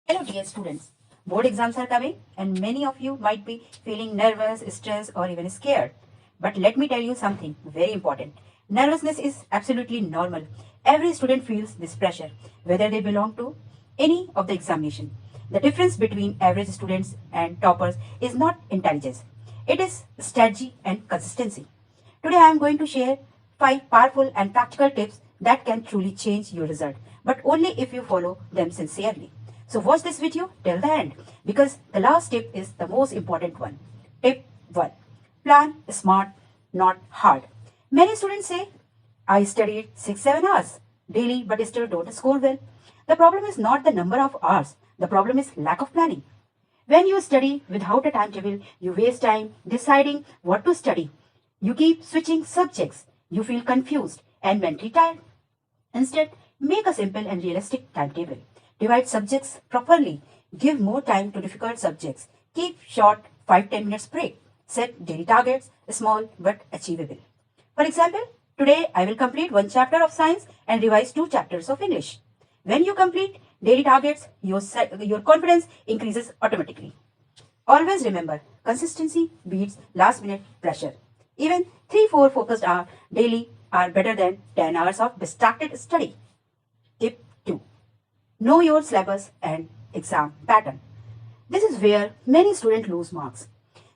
Hello, dear students. Board exams are coming, and many of you might be feeling nervous, stressed, or even scared. But let me tell you something very important. Nervousness is absolutely normal. Every student feels this pressure, whether they belong to any of the examination. The difference between average students and toppers is not intelligence, it is strategy and consistency. Today, I am going to share 5 powerful and practical tips that can truly change your result, but only if you follow them sincerely. So, watch this video till the end because the last tip is the most important one. Tip 1: Plan smart, not hard. Many students say, I studied 6 7 hours daily but still don't score well. The problem is not the number of hours, the problem is lack of planning. When you study without a timetable, you waste time deciding what to study. You keep switching subjects. You feel confused and mentally tired. Instead, make a simple and realistic timetable. Divide subjects properly. Give more time to difficult subjects. Keep short 5 10 minutes break. Set daily targets, small but achievable. For example, today I will complete one chapter of science and revise 2 chapters of English. When you complete daily targets, your confidence increases automatically. Always remember, consistency beats last minute pressure. Even 3 4 focused hours daily are better than 10 hours of distracted study. Tip 2: Know your syllabus and exam pattern. This is where many students lose marks.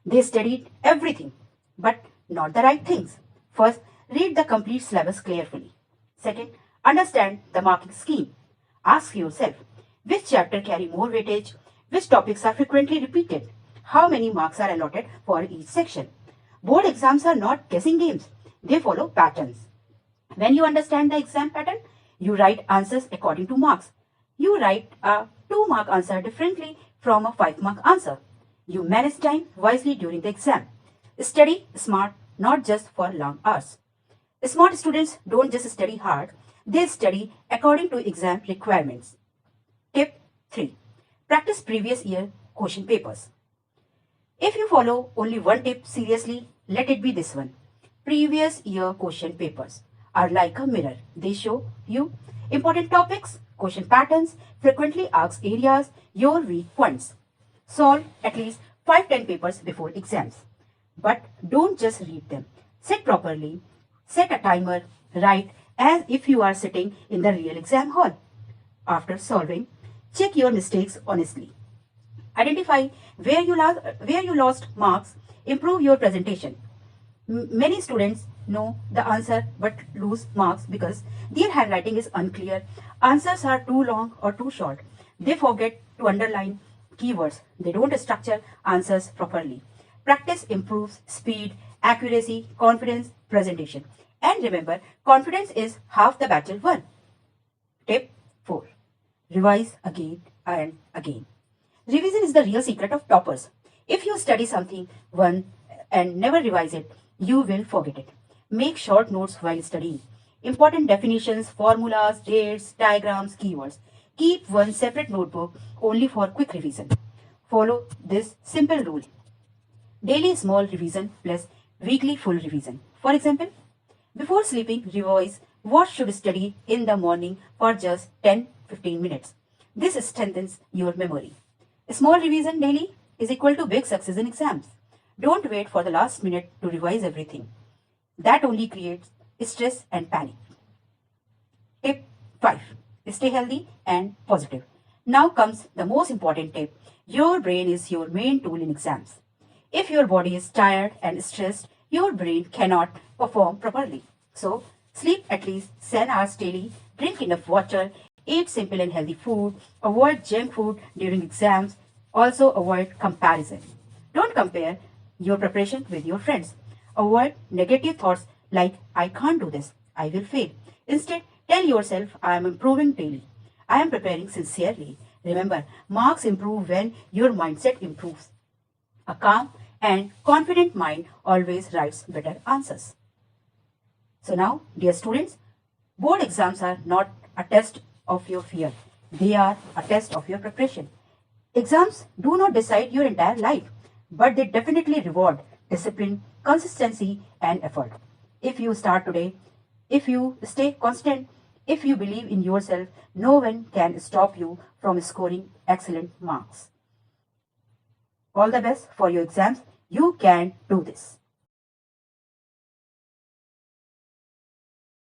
They studied everything, but not the right things. First, read the complete syllabus carefully. Second, understand the marking scheme. Ask yourself, which chapter carry more weightage? Which topics are frequently repeated? How many marks are allotted for each section? Board exams are not guessing games. They follow patterns. When you understand the exam pattern, you write answers according to marks. You write a 2 mark answer differently from a 5 mark answer. You manage time wisely during the exam. Study smart, not just for long hours. Smart students don't just study hard, they study according to exam requirements. Tip 3: Practice previous year question papers. If you follow only one tip seriously, let it be this one. Previous year question papers are like a mirror. They show you important topics, question patterns, frequently asked areas, your weak points. Solve at least 5 10 papers before exams. But don't just read them. Sit properly, set a timer, write as if you are sitting in the real exam hall. After solving, check your mistakes honestly. Identify where you lost marks, improve your presentation. Many students know the answer but lose marks because their handwriting is unclear, answers are too long or too short. They forget to underline keywords. They don't structure answers properly. Practice improves speed, accuracy, confidence, presentation. And remember, confidence is half the battle won. Tip 4: Revise again and again. Revision is the real secret of toppers. If you study something one and never revise it, you will forget it. Make short notes while studying. Important definitions, formulas, dates, diagrams, keywords. Keep one separate notebook only for quick revision. Follow this simple rule: daily small revision plus weekly full revision. For example, before sleeping, revise what should study in the morning for just 10 15 minutes. This strengthens your memory. A small revision daily is equal to big success in exams. Don't wait for the last minute to revise everything. That only creates stress and panic. Tip 5: Stay healthy and positive. Now comes the most important tip. Your brain is your main tool in exams. If your body is tired and stressed, your brain cannot perform properly. So, sleep at least 7 hours daily, drink enough water, eat simple and healthy food, avoid junk food during exams, also avoid comparison. Don't compare your preparation with your friends. Avoid negative thoughts like, I can't do this, I will fail. Instead, tell yourself, I am improving daily. I am preparing sincerely. Remember, marks improve when your mindset improves. A calm and confident mind always writes better answers. So now, dear students, board exams are not a test of your fear. They are a test of your preparation. Exams do not decide your entire life, but they definitely reward discipline, consistency, and effort. If you start today, if you stay constant, if you believe in yourself, no one can stop you from scoring excellent marks. All the best for your exams. You can do this.